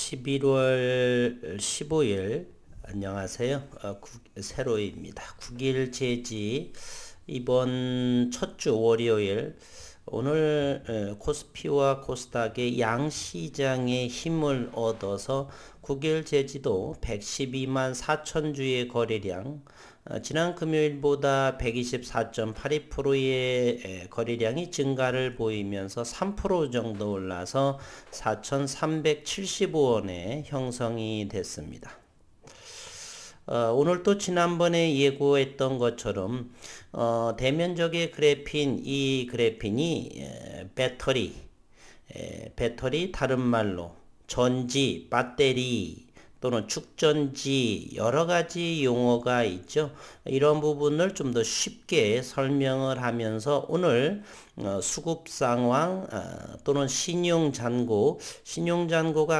11월 15일 안녕하세요. 세로이입니다. 9일 제지 이번 첫 주 월요일 오늘 코스피와 코스닥의 양시장의 힘을 얻어서 9일 제지도 112만 4천 주의 거래량, 지난 금요일보다 124.82%의 거래량이 증가를 보이면서 3% 정도 올라서 4,375원에 형성이 됐습니다. 오늘 또 지난번에 예고했던 것처럼 대면적의 그래핀, 이 그래핀이 배터리 다른 말로 전지, 배터리 또는 축전지 여러가지 용어가 있죠. 이런 부분을 좀 더 쉽게 설명을 하면서 오늘 수급 상황 또는 신용잔고가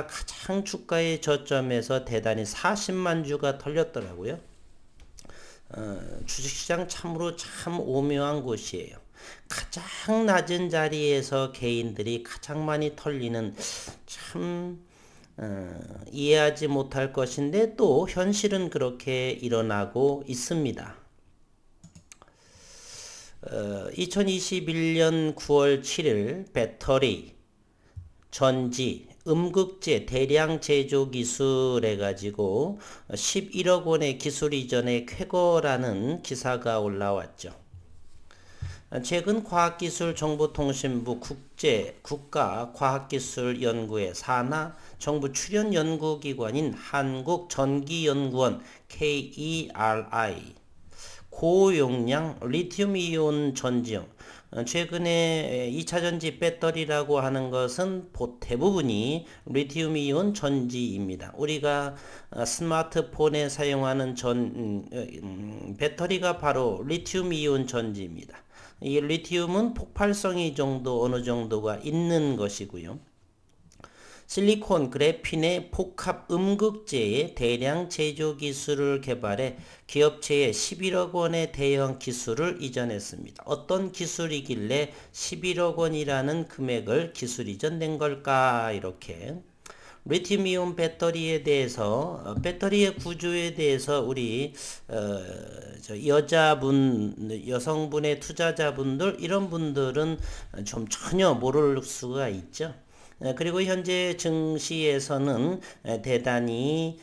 가장 주가의 저점에서 대단히 40만 주가 털렸더라고요. 주식시장 참으로 참 오묘한 곳이에요. 가장 낮은 자리에서 개인들이 가장 많이 털리는 참 이해하지 못할 것인데 또 현실은 그렇게 일어나고 있습니다. 2021년 9월 7일 배터리, 전지, 음극재 대량 제조 기술 해가지고 11억 원의 기술 이전의 쾌거라는 기사가 올라왔죠. 최근 과학기술정보통신부 국가과학기술연구회 산하 정부 출연 연구기관인 한국전기연구원 KERI 고용량 리튬이온 전지형, 최근에 2차전지 배터리라고 하는 것은 대부분이 리튬이온 전지입니다. 우리가 스마트폰에 사용하는 배터리가 바로 리튬이온 전지입니다. 이 리튬은 폭발성이 어느 정도가 있는 것이고요. 실리콘, 그래핀의 복합 음극재의 대량 제조 기술을 개발해 기업체에 11억 원의 대형 기술을 이전했습니다. 어떤 기술이길래 11억 원이라는 금액을 기술 이전된 걸까? 이렇게 리튬이온 배터리에 대해서, 배터리의 구조에 대해서 우리 여성분의 투자자분들, 이런 분들은 좀 전혀 모를 수가 있죠. 그리고 현재 증시에서는 대단히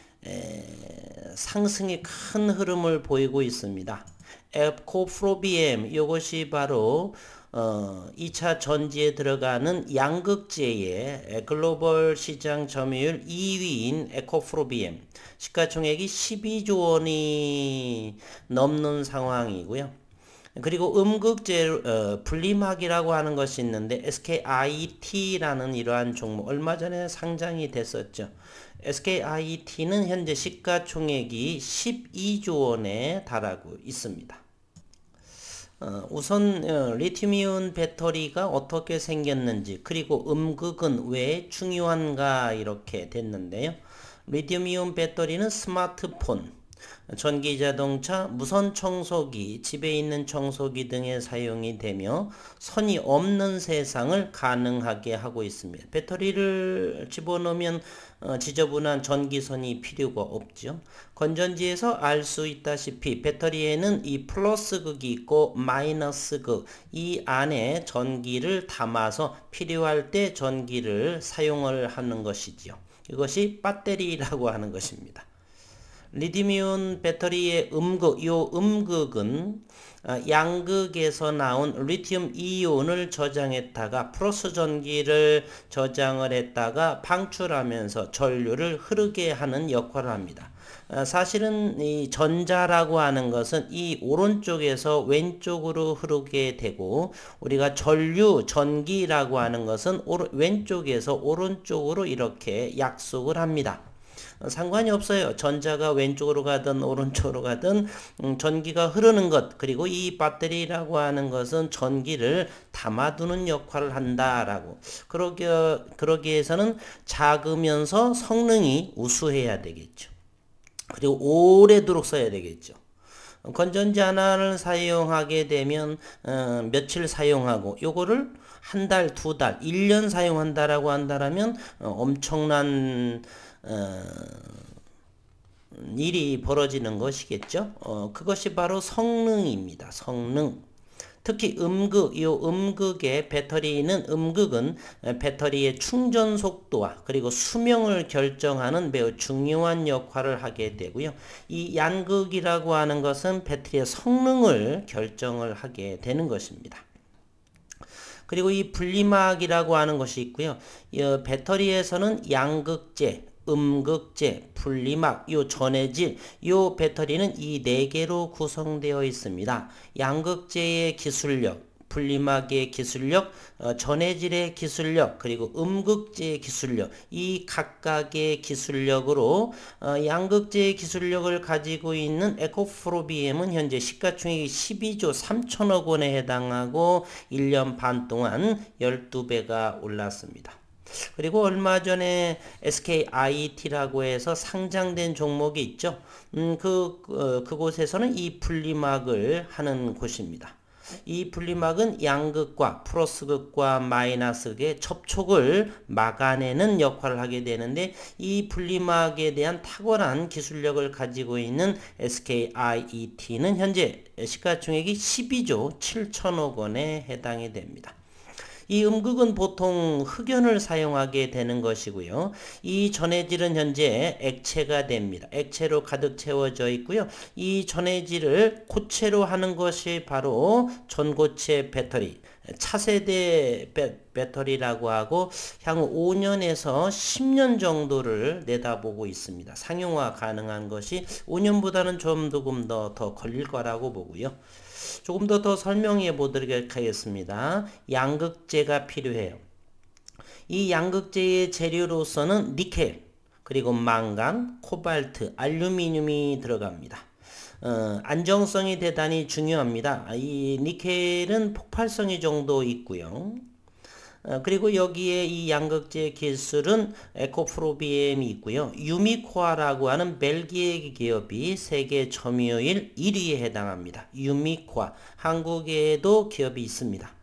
상승의 큰 흐름을 보이고 있습니다. 에코프로비엠, 이것이 바로 2차 전지에 들어가는 양극재의 글로벌 시장 점유율 2위인 에코프로비엠, 시가총액이 12조 원이 넘는 상황이고요. 그리고 음극재 분리막이라고 하는 것이 있는데 SKIT라는 이러한 종목, 얼마 전에 상장이 됐었죠. SKIT는 현재 시가총액이 12조 원에 달하고 있습니다. 우선 리튬이온 배터리가 어떻게 생겼는지, 그리고 음극은 왜 중요한가, 이렇게 됐는데요. 리튬이온 배터리는 스마트폰, 전기자동차, 무선 청소기, 집에 있는 청소기 등에 사용이 되며 선이 없는 세상을 가능하게 하고 있습니다. 배터리를 집어넣으면 지저분한 전기선이 필요가 없죠. 건전지에서 알 수 있다시피 배터리에는 이 플러스 극이 있고 마이너스 극, 이 안에 전기를 담아서 필요할 때 전기를 사용을 하는 것이지요. 이것이 배터리라고 하는 것입니다. 리튬이온 배터리의 음극은 양극에서 나온 리튬 이온을 저장했다가 플러스 전기를 저장을 했다가 방출하면서 전류를 흐르게 하는 역할을 합니다. 사실은 이 전자라고 하는 것은 이 오른쪽에서 왼쪽으로 흐르게 되고, 우리가 전기라고 하는 것은 왼쪽에서 오른쪽으로 이렇게 약속을 합니다. 상관이 없어요. 전자가 왼쪽으로 가든 오른쪽으로 가든 전기가 흐르는 것, 그리고 이 배터리라고 하는 것은 전기를 담아두는 역할을 한다라고. 그러기 위해서는 작으면서 성능이 우수해야 되겠죠. 그리고 오래도록 써야 되겠죠. 건전지 하나를 사용하게 되면 며칠 사용하고, 요거를 한 달, 두 달, 1년 사용한다라고 한다면 엄청난 일이 벌어지는 것이겠죠. 그것이 바로 성능입니다. 성능. 특히 음극, 이 음극의 배터리는 음극은 배터리의 충전 속도와 그리고 수명을 결정하는 매우 중요한 역할을 하게 되고요. 이 양극이라고 하는 것은 배터리의 성능을 결정을 하게 되는 것입니다. 그리고 이 분리막이라고 하는 것이 있고요. 이 배터리에서는 양극재, 음극재, 분리막, 요 전해질, 요 배터리는 이 네 개로 구성되어 있습니다. 양극재의 기술력, 분리막의 기술력, 전해질의 기술력, 그리고 음극재의 기술력, 이 각각의 기술력으로 양극재의 기술력을 가지고 있는 에코프로비엠은 현재 시가총액이 12조 3천억 원에 해당하고 1년 반 동안 12배가 올랐습니다. 그리고 얼마 전에 SKIT라고 해서 상장된 종목이 있죠. 그곳에서는 이 분리막을 하는 곳입니다. 이 분리막은 양극과 플러스극과 마이너스극의 접촉을 막아내는 역할을 하게 되는데, 이 분리막에 대한 탁월한 기술력을 가지고 있는 SKIT는 현재 시가총액이 12조 7천억 원에 해당이 됩니다. 이 음극은 보통 흑연을 사용하게 되는 것이고요. 이 전해질은 현재 액체가 됩니다. 액체로 가득 채워져 있고요. 이 전해질을 고체로 하는 것이 바로 전고체 배터리, 차세대 배터리라고 하고 향후 5년에서 10년 정도를 내다보고 있습니다. 상용화 가능한 것이 5년보다는 좀 조금 더 걸릴 거라고 보고요. 조금 더 설명해 보도록 하겠습니다. 양극재가 필요해요. 이 양극재의 재료로서는 니켈, 그리고 망간, 코발트, 알루미늄이 들어갑니다. 안정성이 대단히 중요합니다. 이 니켈은 폭발성이 정도 있고요. 그리고 여기에 이 양극재 기술은 에코프로비엠이 있고요. 유미코아라고 하는 벨기에 기업이 세계 점유율 1위에 해당합니다. 유미코아, 한국에도 기업이 있습니다.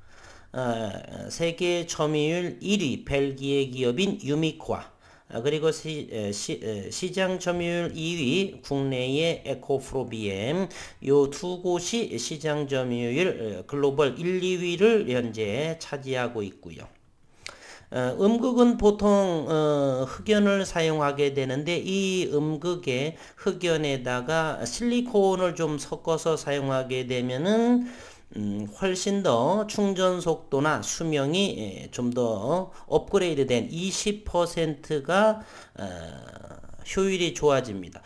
세계 점유율 1위 벨기에 기업인 유미코아, 그리고 시장 점유율 2위 국내의 에코프로비엠, 요 두 곳이 시장 점유율 글로벌 1, 2위를 현재 차지하고 있고요. 음극은 보통 흑연을 사용하게 되는데, 이 음극의 흑연에다가 실리콘을 좀 섞어서 사용하게 되면은 훨씬 더 충전 속도나 수명이 좀 더 업그레이드된 20%가 효율이 좋아집니다.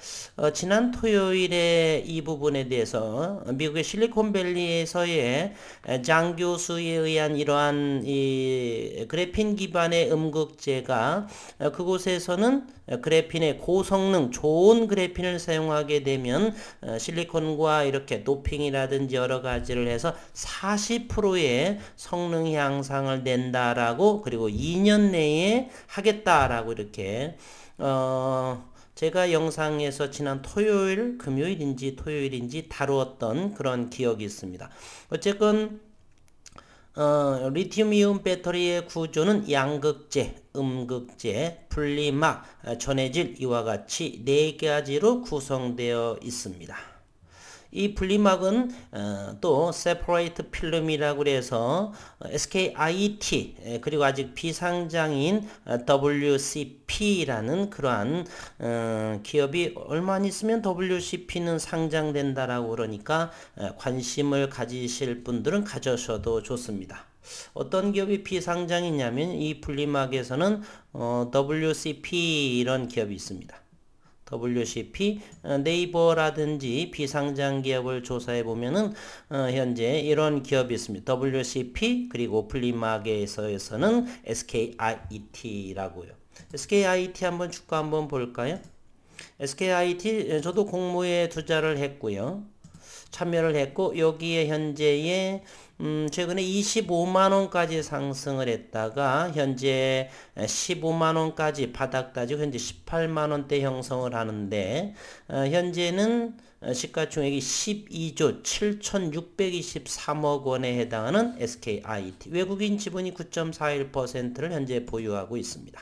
지난 토요일에 이 부분에 대해서 미국의 실리콘밸리에서의 장 교수에 의한 이러한 이 그래핀 기반의 음극재가 그곳에서는 그래핀의 고성능 좋은 그래핀을 사용하게 되면 실리콘과 이렇게 도핑이라든지 여러 가지를 해서 40%의 성능 향상을 낸다라고, 그리고 2년 내에 하겠다라고 이렇게 제가 영상에서 지난 금요일인지 토요일인지 다루었던 그런 기억이 있습니다. 어쨌건 리튬이온 배터리의 구조는 양극재, 음극재, 분리막, 전해질 이와 같이 네 가지로 구성되어 있습니다. 이 분리막은 또 separate 필름이라고 해서 SKIT, 그리고 아직 비상장인 WCP라는 그러한 기업이 얼마 안 있으면 WCP는 상장된다라고 그러니까 관심을 가지실 분들은 가져셔도 좋습니다. 어떤 기업이 비상장이냐면 이 분리막에서는 WCP 이런 기업이 있습니다. WCP, 네이버라든지 비상장 기업을 조사해 보면은 현재 이런 기업이 있습니다. WCP, 그리고 분리막에서는 SKIT라고요. SKIT 한번 주가 한번 볼까요? SKIT 저도 공모에 투자를 했고요. 참여를 했고, 여기에 현재의 최근에 25만원까지 상승을 했다가 현재 15만원까지 바닥 따지고 현재 18만원대 형성을 하는데, 현재는 시가총액이 12조 7,623억 원에 해당하는 SKIT, 외국인 지분이 9.41%를 현재 보유하고 있습니다.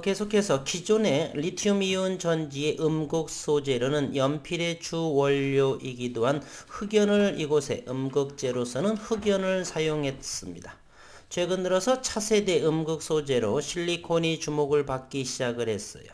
계속해서 기존의 리튬이온 전지의 음극 소재로는 연필의 주 원료이기도 한 흑연을 이곳에 음극재로서는 흑연을 사용했습니다. 최근 들어서 차세대 음극 소재로 실리콘이 주목을 받기 시작을 했어요.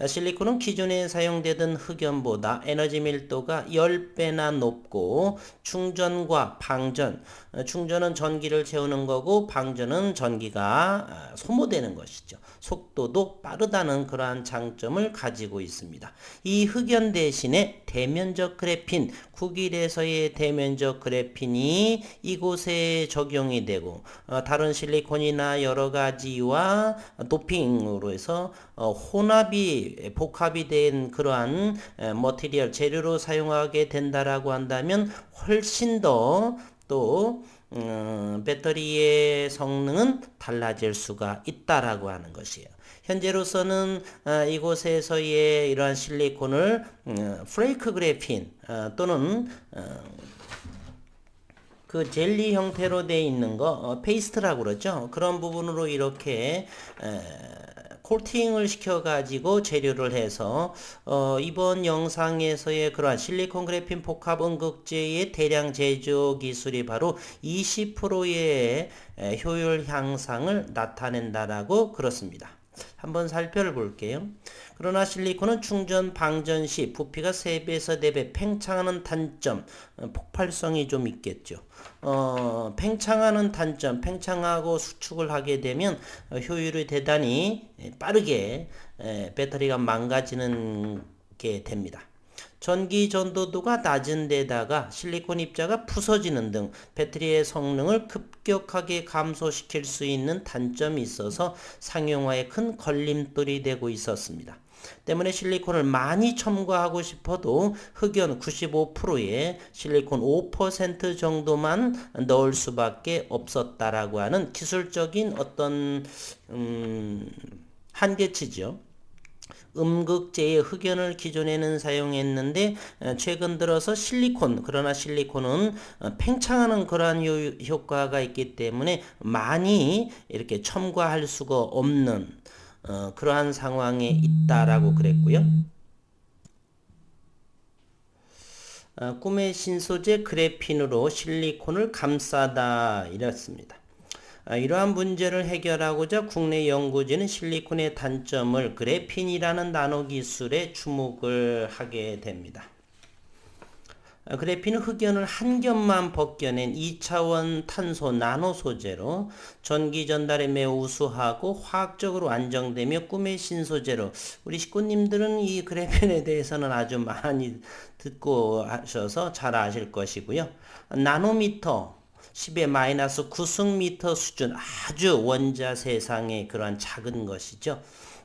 실리콘은 기존에 사용되던 흑연보다 에너지 밀도가 10배나 높고 충전과 방전, 충전은 전기를 채우는 거고 방전은 전기가 소모되는 것이죠. 속도도 빠르다는 그러한 장점을 가지고 있습니다. 이 흑연 대신에 대면적 그래핀, 국일에서의 대면적 그래핀이 이곳에 적용이 되고 다른 실리콘이나 여러 가지와 도핑으로 해서 혼합이 복합이 된 그러한 머티리얼 재료로 사용하게 된다라고 한다면 훨씬 더 또 배터리의 성능은 달라질 수가 있다라고 하는 것이에요. 현재로서는 이곳에서의 이러한 실리콘을 플레이크 그래핀 또는 그 젤리 형태로 되어 있는 거 페이스트라고 그러죠. 그런 부분으로 이렇게 코팅을 시켜가지고 재료를 해서 이번 영상에서의 그러한 실리콘 그래핀 복합 음극재의 대량 제조 기술이 바로 20%의 효율 향상을 나타낸다라고 그렇습니다. 한번 살펴볼게요. 그러나 실리콘은 충전 방전 시 부피가 3배에서 4배 팽창하는 단점, 폭발성이 좀 있겠죠. 팽창하는 단점, 팽창하고 수축을 하게 되면 효율이 대단히 빠르게 배터리가 망가지는 게 됩니다. 전기 전도도가 낮은 데다가 실리콘 입자가 부서지는 등 배터리의 성능을 급격하게 감소시킬 수 있는 단점이 있어서 상용화에 큰 걸림돌이 되고 있었습니다. 때문에 실리콘을 많이 첨가하고 싶어도 흑연 95%에 실리콘 5% 정도만 넣을 수밖에 없었다라고 하는 기술적인 어떤 한계치죠. 음극재의 흑연을 기존에는 사용했는데 최근 들어서 그러나 실리콘은 팽창하는 그러한 효과가 있기 때문에 많이 이렇게 첨가할 수가 없는 그러한 상황에 있다라고 그랬고요. 꿈의 신소재 그래핀으로 실리콘을 감싸다 이랬습니다. 이러한 문제를 해결하고자 국내 연구진은 실리콘의 단점을 그래핀이라는 나노 기술에 주목을 하게 됩니다. 그래핀은 흑연을 한 겹만 벗겨낸 2차원 탄소 나노 소재로 전기 전달에 매우 우수하고 화학적으로 안정되며 꿈의 신소재로 우리 식구님들은 이 그래핀에 대해서는 아주 많이 듣고 하셔서 잘 아실 것이고요. 나노미터 10의 마이너스 9승미터 수준 아주 원자 세상의 그러한 작은 것이죠.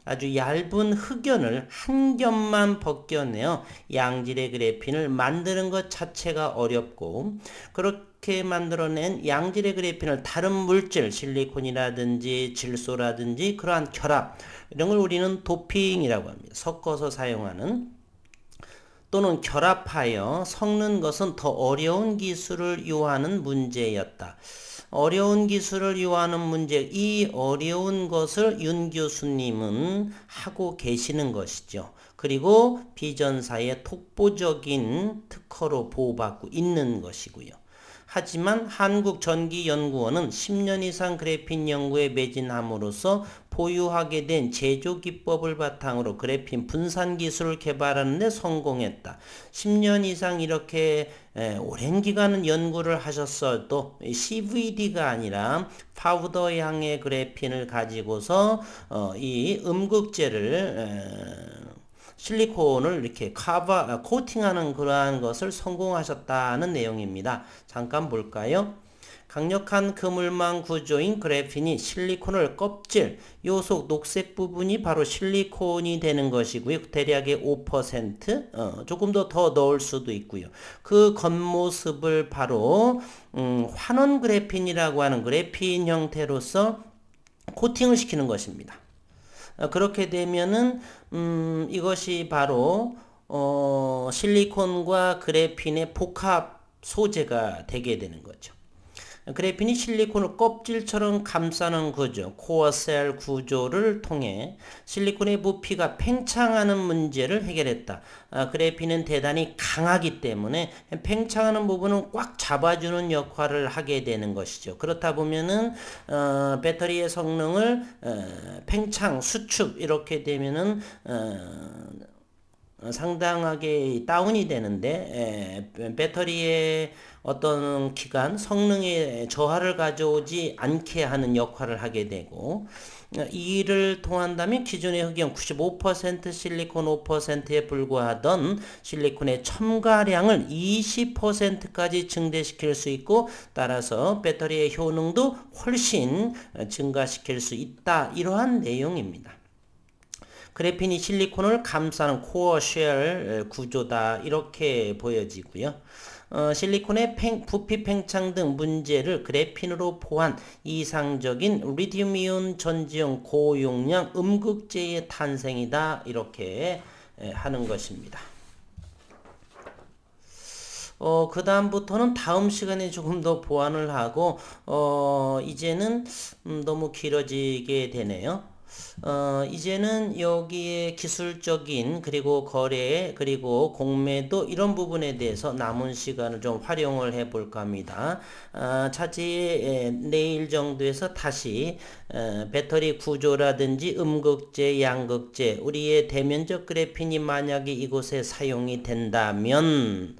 아주 얇은 흑연을 한 겹만 벗겨내어 양질의 그래핀을 만드는 것 자체가 어렵고 그렇게 만들어낸 양질의 그래핀을 다른 물질 실리콘이라든지 질소라든지 그러한 결합 이런 걸 우리는 도핑이라고 합니다. 섞어서 사용하는 또는 결합하여 섞는 것은 더 어려운 기술을 요하는 문제였다. 어려운 기술을 요하는 문제, 이 어려운 것을 윤 교수님은 하고 계시는 것이죠. 그리고 비전사의 독보적인 특허로 보호받고 있는 것이고요. 하지만 한국전기연구원은 10년 이상 그래핀 연구에 매진함으로써 보유하게 된 제조 기법을 바탕으로 그래핀 분산 기술을 개발하는 데 성공했다. 10년 이상 이렇게 오랜 기간 연구를 하셨어도 CVD가 아니라 파우더향의 그래핀을 가지고서 이 음극재를 실리콘을 이렇게 코팅하는 그러한 것을 성공하셨다는 내용입니다. 잠깐 볼까요? 강력한 그물망 구조인 그래핀이 실리콘을 껍질, 요속 녹색 부분이 바로 실리콘이 되는 것이고요. 대략의 5%, 조금 더 넣을 수도 있고요. 그 겉모습을 바로 환원 그래핀이라고 하는 그래핀 형태로서 코팅을 시키는 것입니다. 그렇게 되면은 이것이 바로 실리콘과 그래핀의 복합 소재가 되게 되는 거죠. 그래핀이 실리콘을 껍질처럼 감싸는 구조, 코어셀 구조를 통해 실리콘의 부피가 팽창하는 문제를 해결했다. 그래핀은 대단히 강하기 때문에 팽창하는 부분은 꽉 잡아주는 역할을 하게 되는 것이죠. 그렇다 보면은 배터리의 성능을 팽창, 수축 이렇게 되면은 상당하게 다운이 되는데 배터리의 어떤 기간 성능에 저하를 가져오지 않게 하는 역할을 하게 되고 이를 통한다면 기존의 흑이온 95% 실리콘 5%에 불과하던 실리콘의 첨가량을 20%까지 증대시킬 수 있고 따라서 배터리의 효능도 훨씬 증가시킬 수 있다. 이러한 내용입니다. 그래핀이 실리콘을 감싸는 코어 쉘 구조다 이렇게 보여지고요. 실리콘의 부피 팽창 등 문제를 그래핀으로 포한 이상적인 리튬이온 전지형 고용량 음극재의 탄생이다 이렇게 하는 것입니다. 그 다음부터는 다음 시간에 조금 더 보완을 하고 이제는 너무 길어지게 되네요. 이제는 여기에 기술적인 그리고 거래 그리고 공매도 이런 부분에 대해서 남은 시간을 좀 활용을 해 볼까 합니다. 차지 내일 정도에서 다시 배터리 구조라든지 음극재, 양극재 우리의 대면적 그래핀이 만약에 이곳에 사용이 된다면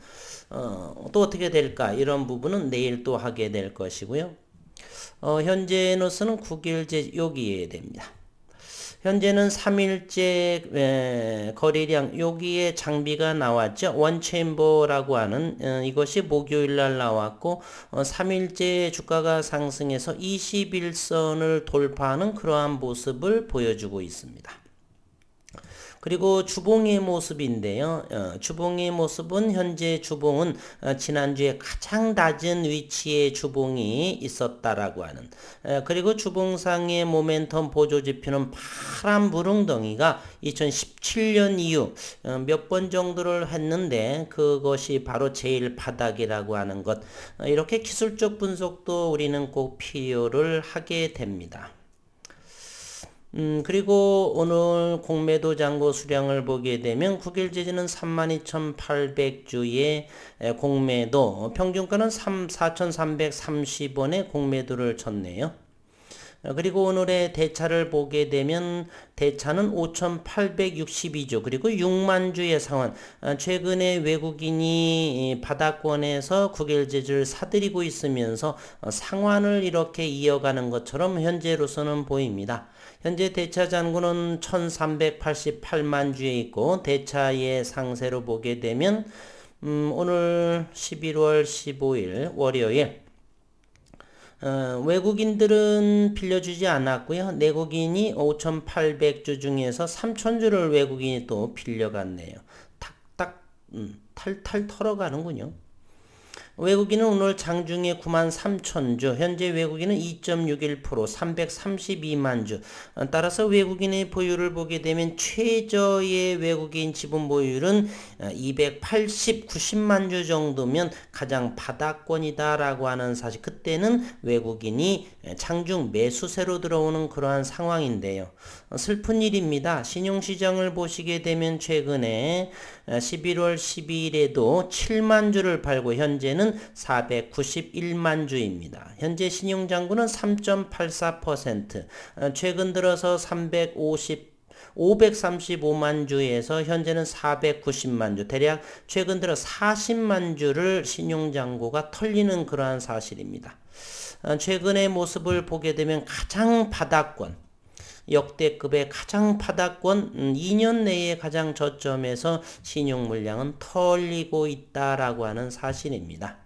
또 어떻게 될까 이런 부분은 내일 또 하게 될 것이고요. 현재로서는 9일째 여기에 됩니다. 현재는 3일째 거래량 여기에 장비가 나왔죠. 원체인버라고 하는 이것이 목요일날 나왔고 3일째 주가가 상승해서 21선을 돌파하는 그러한 모습을 보여주고 있습니다. 그리고 주봉의 모습인데요. 주봉의 모습은 현재 주봉은 지난주에 가장 낮은 위치에 주봉이 있었다라고 하는 그리고 주봉상의 모멘텀 보조지표는 파란 부릉덩이가 2017년 이후 몇 번 정도를 했는데 그것이 바로 제일 바닥이라고 하는 것 이렇게 기술적 분석도 우리는 꼭 필요를 하게 됩니다. 그리고 오늘 공매도 잔고 수량을 보게 되면 9일 제지는 32,800주의 공매도, 평균가는 4,330원의 공매도를 쳤네요. 그리고 오늘의 대차를 보게 되면 대차는 5,862주 그리고 6만 주의 상환 최근에 외국인이 바닥권에서 9일 제주를 사들이고 있으면서 상환을 이렇게 이어가는 것처럼 현재로서는 보입니다. 현재 대차 잔고는 1,388만 주에 있고 대차의 상세로 보게 되면 오늘 11월 15일 월요일 외국인들은 빌려주지 않았고요. 내국인이 5,800주 중에서 3,000주를 외국인이 또 빌려갔네요. 탁탁 탈탈 털어가는군요. 외국인은 오늘 장중에 93,000주, 현재 외국인은 2.61%, 332만 주. 따라서 외국인의 보유를 보게 되면 최저의 외국인 지분 보유율은 290만 주 정도면 가장 바닥권이다라고 하는 사실. 그때는 외국인이 장중 매수세로 들어오는 그러한 상황인데요. 슬픈 일입니다. 신용시장을 보시게 되면 최근에 11월 12일에도 7만 주를 팔고 현재는 491만 주입니다. 현재 신용잔고는 3.84%, 최근 들어서 535만 주에서 현재는 490만 주, 대략 최근 들어 40만 주를 신용잔고가 털리는 그러한 사실입니다. 최근의 모습을 보게 되면 가장 바닥권, 역대급의 가장 바닥권 2년 내에 가장 저점에서 신용 물량은 털리고 있다라고 하는 사실입니다.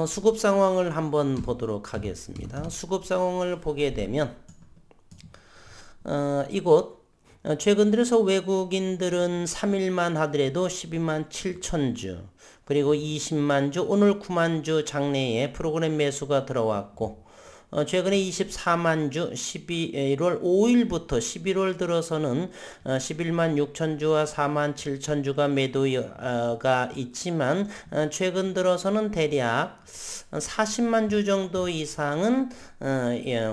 수급 상황을 한번 보도록 하겠습니다. 수급 상황을 보게 되면 이곳 최근 들어서 외국인들은 3일만 하더라도 12만 7천 주 그리고 20만 주 오늘 9만 주 장내에 프로그램 매수가 들어왔고 최근에 24만 주 11월 5일부터 11월 들어서는 11만 6천 주와 4만 7천 주가 매도가 있지만 최근 들어서는 대략 40만 주 정도 이상은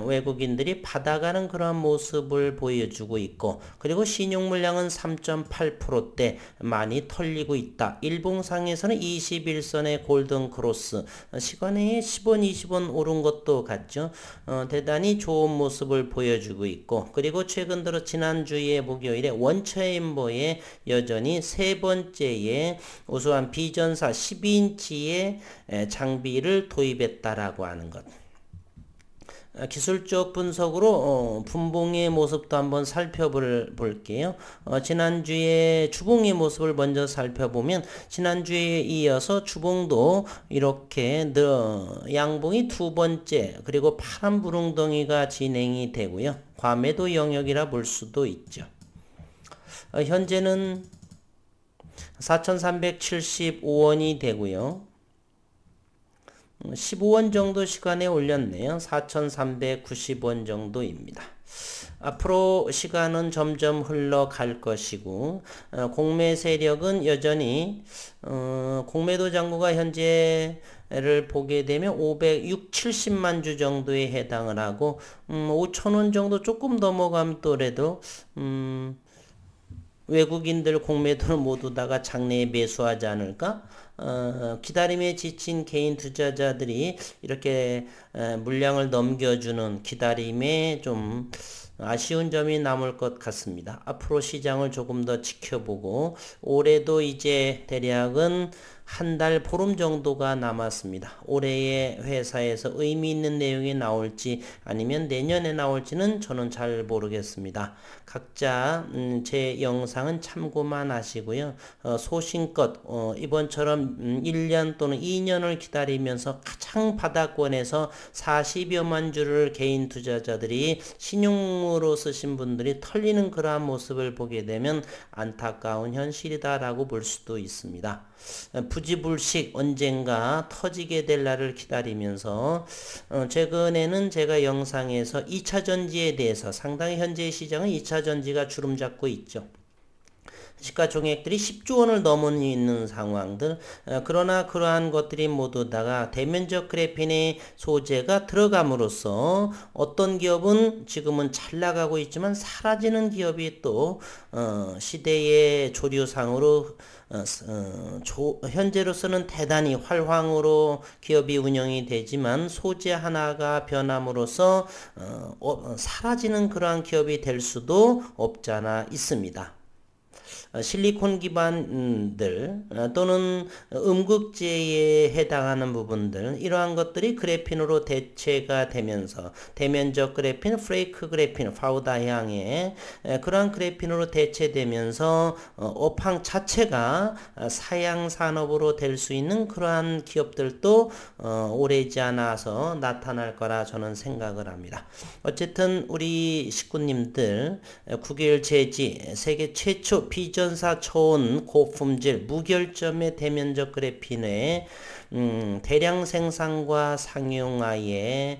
외국인들이 받아가는 그런 모습을 보여주고 있고, 그리고 신용 물량은 3.8%대 많이 털리고 있다. 일봉상에서는 21선의 골든 크로스, 시간에 10원 20원 오른 것도 같죠. 대단히 좋은 모습을 보여주고 있고, 그리고 최근 들어 지난주에 목요일에 원처엠버에 여전히 세 번째의 우수한 비전사 12인치의 장비를 도입했다라고 하는 것. 기술적 분석으로 분봉의 모습도 한번 살펴볼게요. 지난주에 주봉의 모습을 먼저 살펴보면 지난주에 이어서 주봉도 이렇게 양봉이 두 번째, 그리고 파란 부릉덩이가 진행이 되고요. 과매도 영역이라 볼 수도 있죠. 현재는 4,375원이 되고요. 15원 정도 시간에 올렸네요. 4,390원 정도입니다. 앞으로 시간은 점점 흘러갈 것이고, 공매 세력은 여전히 공매도 잔고가 현재를 보게 되면 570만 주 정도에 해당을 하고, 5,000원 정도 조금 넘어가더라도 외국인들 공매도를 모두 다가 장내에 매수하지 않을까? 기다림에 지친 개인 투자자들이 이렇게 물량을 넘겨주는 기다림에 좀 아쉬운 점이 남을 것 같습니다. 앞으로 시장을 조금 더 지켜보고, 올해도 이제 대략은 한 달 보름 정도가 남았습니다. 올해의 회사에서 의미 있는 내용이 나올지 아니면 내년에 나올지는 저는 잘 모르겠습니다. 각자 제 영상은 참고만 하시고요. 소신껏 이번처럼 1년 또는 2년을 기다리면서 가장 바닥권에서 40여만 주를 개인 투자자들이 신용으로 쓰신 분들이 털리는 그러한 모습을 보게 되면 안타까운 현실이다라고 볼 수도 있습니다. 부지불식 언젠가 터지게 될 날을 기다리면서 최근에는 제가 영상에서 2차 전지에 대해서 상당히 현재 시장은 2차 전지가 주름 잡고 있죠. 시가총액들이 10조 원을 넘는 상황들, 그러나 그러한 것들이 모두 다가 대면적 그래핀의 소재가 들어감으로써 어떤 기업은 지금은 잘 나가고 있지만 사라지는 기업이 또 시대의 조류상으로 현재로서는 대단히 활황으로 기업이 운영이 되지만 소재 하나가 변함으로써 사라지는 그러한 기업이 될 수도 없잖아 있습니다. 실리콘 기반들 또는 음극재에 해당하는 부분들, 이러한 것들이 그래핀으로 대체가 되면서 대면적 그래핀, 플레이크 그래핀, 파우더향의 그러한 그래핀으로 대체되면서 업황 자체가 사양 산업으로 될 수 있는 그러한 기업들도 오래지 않아서 나타날 거라 저는 생각을 합니다. 어쨌든 우리 식구님들 9개월 제지 세계 최초 비전사 초온 고품질 무결점의 대면적 그래핀의 대량 생산과 상용화에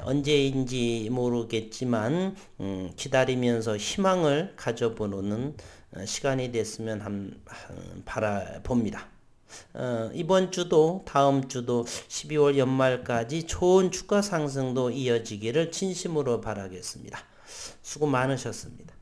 언제인지 모르겠지만 기다리면서 희망을 가져보는 시간이 됐으면 바라봅니다. 이번 주도 다음 주도 12월 연말까지 좋은 주가 상승도 이어지기를 진심으로 바라겠습니다. 수고 많으셨습니다.